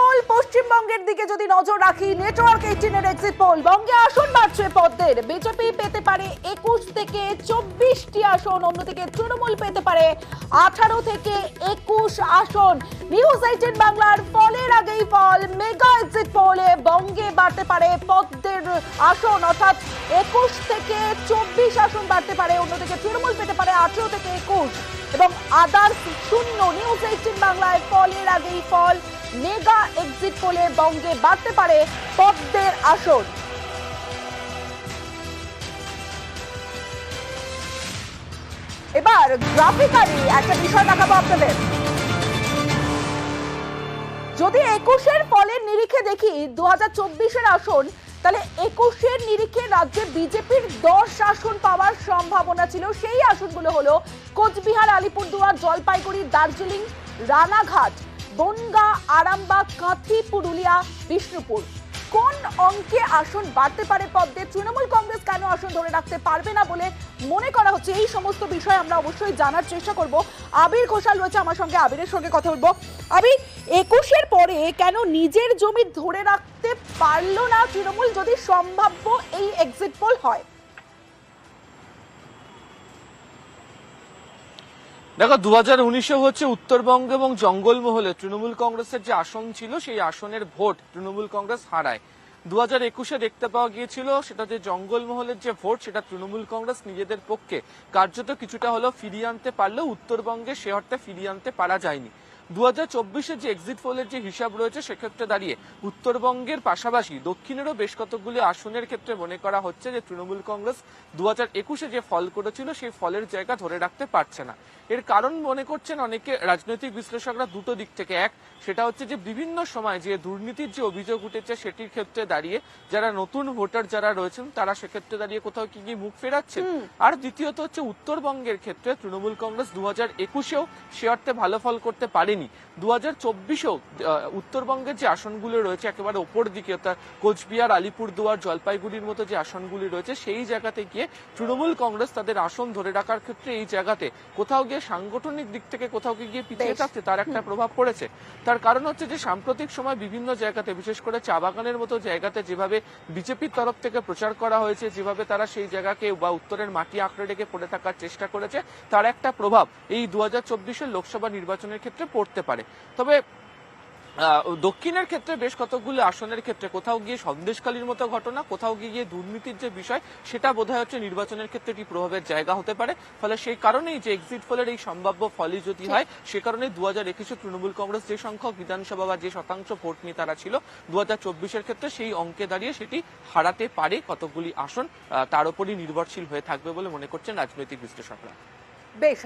Pole পশ্চিমবঙ্গের দিকে যদি নজর রাখি, নেটওয়ার্ক 18 এর এক্সিট পোল, বঙ্গে আসন বাড়ছে পদ্মের। বিজেপি পেতে পারে 21 থেকে 24টি আসন, অন্যদিকে তৃণমূল পেতে পারে 18 থেকে 21 আসন। নিউজ 18 বাংলার ফলের আগেই ফল, মেগা এক্সিট পোলে বঙ্গে বাড়তে পারে পদ্মের আসন, অর্থাৎ 21 থেকে 24 আসন বাড়তে পারে, অন্যদিকে তৃণমূল পেতে পারে 18 থেকে 21 এবং আদার্স শূন্য। নিউজ 18 বাংলায় ফলের আগেই ফল, মেগা এক্সিট পোলে বঙ্গে বাড়তে পারে পদ্মের আসন। এবার গ্রাফিক্যালি একটা বিষয় দেখাবো আপনাদের। যদি 21-এর ফলের নিরিখে দেখি 2024-এর আসন, তাহলে 21-এর নিরিখে রাজ্যে বিজেপির 10 আসন পাওয়ার সম্ভাবনা ছিল। সেই আসনগুলো হলো কোচবিহার, আলিপুরদুয়ার, জলপাইগুড়ি, দার্জিলিং, রানাঘাট, বনগাঁ, আরামবাগ, কাঁথি, পুরুলিয়া, বিষ্ণুপুর। কোন অঙ্কে আসন বাড়তে পারে পদ্মে? তৃণমূল কংগ্রেস কেন আসন ধরে রাখতে পারবে না বলে মনে করা হচ্ছে? এই সমস্ত বিষয় আমরা অবশ্যই জানার চেষ্টা করব। আবির ঘোষাল রয়েছে আমার সঙ্গে, আবিরের সঙ্গে কথা বলবো। আবির, 21-এর পরে কেন নিজের জমি ধরে রাখতে পারলো না তৃণমূল, যদি সম্ভাব্য এই এক্সিট পোল হয়? দেখো, 2019-এ হচ্ছে উত্তরবঙ্গ এবং জঙ্গলমহলে তৃণমূল কংগ্রেসের যে আসন ছিল সেই আসনের ভোট তৃণমূল কংগ্রেস হারায়। 2021-এ দেখতে পাওয়া গিয়েছিল সেটা যে জঙ্গলমহলের যে ভোট সেটা তৃণমূল কংগ্রেস নিজেদের পক্ষে কার্যত কিছুটা হলেও ফিরিয়ে আনতে পারলেও উত্তরবঙ্গে সে অর্থে ফিরিয়ে আনতে পারা যায়নি। 2024-এর যে এক্সিট পোলের যে হিসাব রয়েছে সেক্ষেত্রে দাঁড়িয়ে উত্তরবঙ্গের পাশাপাশি দক্ষিণেরও বেশ কতগুলি আসনের ক্ষেত্রে মনে করা হচ্ছে যে তৃণমূল কংগ্রেস 2021-এ যে ফল করেছিল সেই ফলের জায়গা ধরে রাখতে পারছে না। এর কারণ মনে করছেন অনেকে রাজনৈতিক বিশ্লেষকরা দুটো দিক থেকে। এক, সেটা হচ্ছে যে বিভিন্ন সময় যে দুর্নীতির যে অভিযোগ উঠেছে সেটির ক্ষেত্রে দাঁড়িয়ে যারা নতুন ভোটার যারা রয়েছেন তারা সেক্ষেত্রে দাঁড়িয়ে কোথাও কি মুখ ফেরাচ্ছেন। আর দ্বিতীয়ত হচ্ছে উত্তরবঙ্গের ক্ষেত্রে তৃণমূল কংগ্রেস 2021-এও সে অর্থে ভালো ফল করতে পারেনি। 2024-এও উত্তরবঙ্গের যে আসনগুলো রয়েছে একেবারে ওপর দিকে, অর্থাৎ কোচবিহার, আলিপুরদুয়ার, জলপাইগুড়ির মতো যে আসনগুলি রয়েছে সেই জায়গাতে গিয়ে তৃণমূল কংগ্রেস তাদের আসন ধরে রাখার ক্ষেত্রে এই জায়গাতে কোথাও গিয়ে সাংগঠনিক দিক থেকে কোথাও গিয়ে পিছিয়ে থাকছে, তার একটা প্রভাব পড়েছে। তার কারণ হচ্ছে যে সাম্প্রতিক সময় বিভিন্ন জায়গাতে, বিশেষ করে চা বাগানের মতো জায়গাতে যেভাবে বিজেপির তরফ থেকে প্রচার করা হয়েছে, যেভাবে তারা সেই জায়গাকে বা উত্তরের মাটি আঁকড়ে রেখে পড়ে থাকার চেষ্টা করেছে, তার একটা প্রভাব এই 2024-এর লোকসভা নির্বাচনের ক্ষেত্রে পড়তে পারে। তবে দক্ষিণের ক্ষেত্রে বেশ কতগুলো আসনের ক্ষেত্রে কোথাও গিয়ে সন্দেশখালীর মতো ঘটনা, কোথাও গিয়ে দুর্নীতির যে বিষয় সেটা বোধহয় হচ্ছে নির্বাচনের ক্ষেত্রে একটি প্রভাবের জায়গা হতে পারে। ফলে সেই কারণেই যে এক্সিট পোলের এই সম্ভাব্য ফলই যদি হয়, সে কারণে 2021-এ তৃণমূল কংগ্রেস যে সংখ্যক বিধানসভা বা যে শতাংশ ভোট নিয়ে তারা ছিল 2024-এর ক্ষেত্রে সেই অঙ্কে দাঁড়িয়ে সেটি হারাতে পারে কতগুলি আসন, তার উপরই নির্ভরশীল হয়ে থাকবে বলে মনে করছেন রাজনৈতিক বিশ্লেষকরা। বেশ।